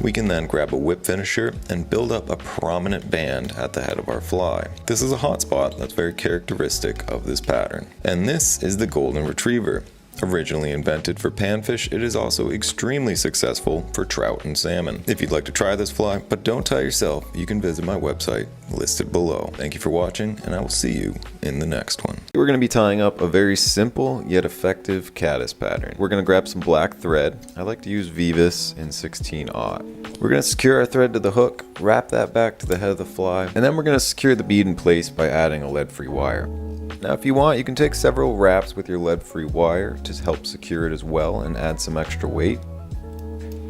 Speaker 2: We can then grab a whip finisher and build up a prominent band at the head of our fly. This is a hot spot that's very characteristic of this pattern. And this is the golden retriever. Originally invented for panfish, it is also extremely successful for trout and salmon. If you'd like to try this fly, but don't tie yourself, you can visit my website listed below. Thank you for watching, and I will see you in the next one. We're going to be tying up a very simple yet effective caddis pattern. We're going to grab some black thread. I like to use Vivis in 16-aught. We're going to secure our thread to the hook, wrap that back to the head of the fly, and then we're going to secure the bead in place by adding a lead-free wire. Now if you want, you can take several wraps with your lead-free wire to help secure it as well and add some extra weight.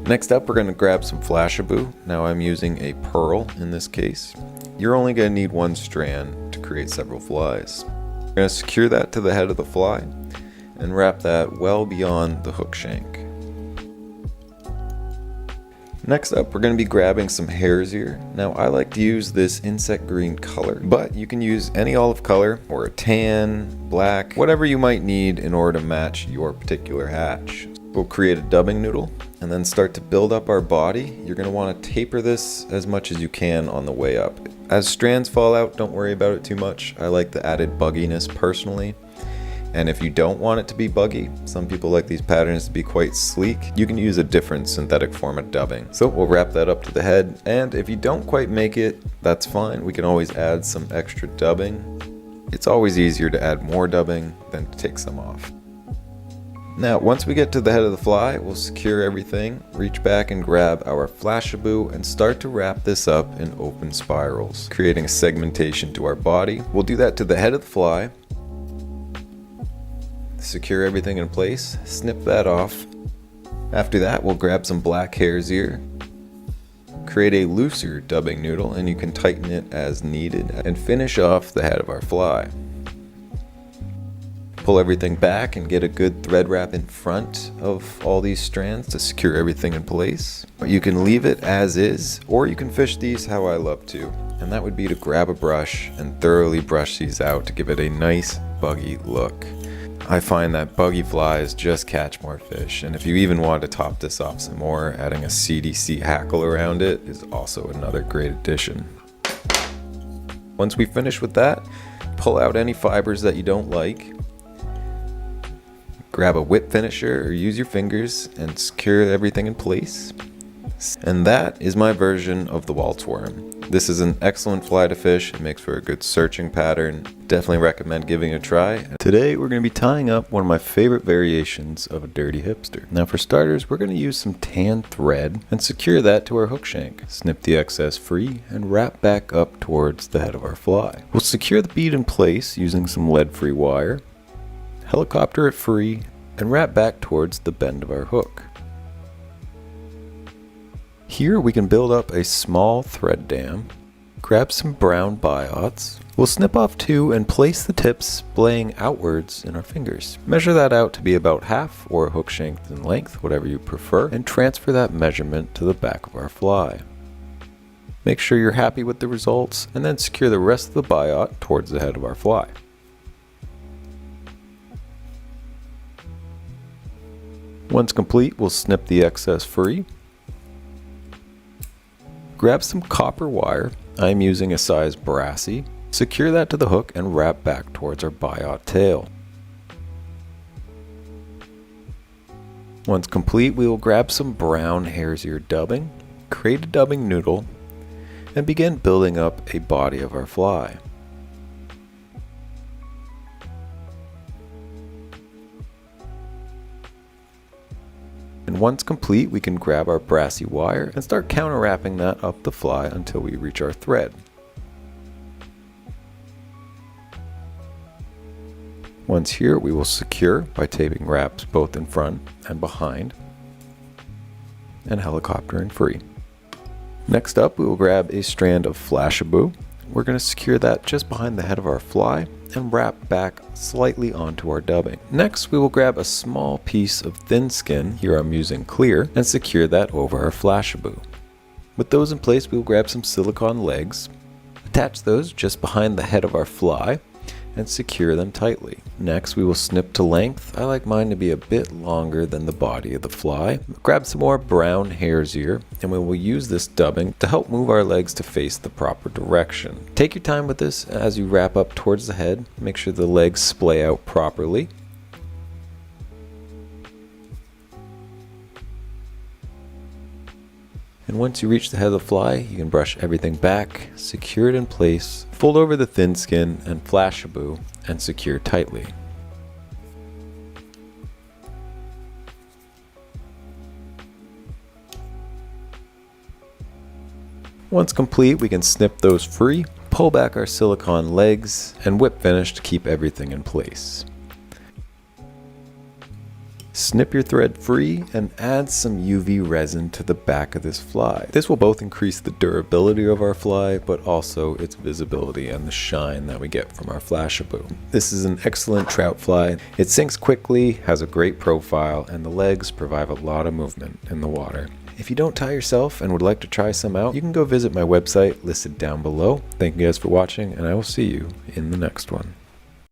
Speaker 2: Next up, we're going to grab some flashabou. Now I'm using a pearl in this case. You're only going to need one strand to create several flies. We're going to secure that to the head of the fly and wrap that well beyond the hook shank. Next up, we're going to be grabbing some hare's ear. Now I like to use this insect green color, but you can use any olive color or a tan, black, whatever you might need in order to match your particular hatch. We'll create a dubbing noodle and then start to build up our body. You're going to want to taper this as much as you can on the way up. As strands fall out, don't worry about it too much. I like the added bugginess personally. And if you don't want it to be buggy, some people like these patterns to be quite sleek, you can use a different synthetic form of dubbing. So we'll wrap that up to the head, and if you don't quite make it, that's fine. We can always add some extra dubbing. It's always easier to add more dubbing than to take some off. Now, once we get to the head of the fly, we'll secure everything, reach back and grab our flashabou and start to wrap this up in open spirals, creating a segmentation to our body. We'll do that to the head of the fly. Secure everything in place, snip that off. After that, we'll grab some black hare's ear, create a looser dubbing noodle, and you can tighten it as needed, and finish off the head of our fly. Pull everything back and get a good thread wrap in front of all these strands to secure everything in place. You can leave it as is, or you can fish these how I love to, and that would be to grab a brush and thoroughly brush these out to give it a nice buggy look. I find that buggy flies just catch more fish, and if you even want to top this off some more, adding a CDC hackle around it is also another great addition. Once we finish with that, pull out any fibers that you don't like, grab a whip finisher or use your fingers and secure everything in place. And that is my version of the Walt's worm. This is an excellent fly to fish. It makes for a good searching pattern. Definitely recommend giving it a try. Today we're going to be tying up one of my favorite variations of a dirty hipster. Now for starters, we're going to use some tan thread and secure that to our hook shank. Snip the excess free and wrap back up towards the head of our fly. We'll secure the bead in place using some lead-free wire, helicopter it free, and wrap back towards the bend of our hook. Here we can build up a small thread dam, grab some brown biots. We'll snip off two and place the tips splaying outwards in our fingers. Measure that out to be about half or a hook shank in length, whatever you prefer, and transfer that measurement to the back of our fly. Make sure you're happy with the results and then secure the rest of the biot towards the head of our fly. Once complete, we'll snip the excess free. Grab some copper wire, I'm using a size brassy, secure that to the hook and wrap back towards our biot tail. Once complete, we will grab some brown hare's ear dubbing, create a dubbing noodle, and begin building up a body of our fly. And once complete, we can grab our brassy wire and start counter-wrapping that up the fly until we reach our thread. Once here, we will secure by taping wraps both in front and behind and helicoptering free. Next up, we will grab a strand of flashabou. We're going to secure that just behind the head of our fly and wrap back slightly onto our dubbing. Next, we will grab a small piece of thin skin, here I'm using clear, and secure that over our flashabou. With those in place, we will grab some silicone legs, attach those just behind the head of our fly,
Speaker 3: and secure them tightly. Next, we will snip to length. I like mine to be a bit longer than the body of the fly. Grab some more brown hare's ear, and we will use this dubbing to help move our legs to face the proper direction. Take your time with this as you wrap up towards the head. Make sure the legs splay out properly. And once you reach the head of the fly, you can brush everything back, secure it in place, fold over the thin skin and flashaboo, and secure tightly. Once complete, we can snip those free, pull back our silicone legs, and whip finish to keep everything in place. Snip your thread free and add some UV resin to the back of this fly. This will both increase the durability of our fly, but also its visibility and the shine that we get from our flashaboo. This is an excellent trout fly. It sinks quickly, has a great profile, and the legs provide a lot of movement in the water. If you don't tie yourself and would like to try some out, you can go visit my website listed down below. Thank you guys for watching, and I will see you in the next one.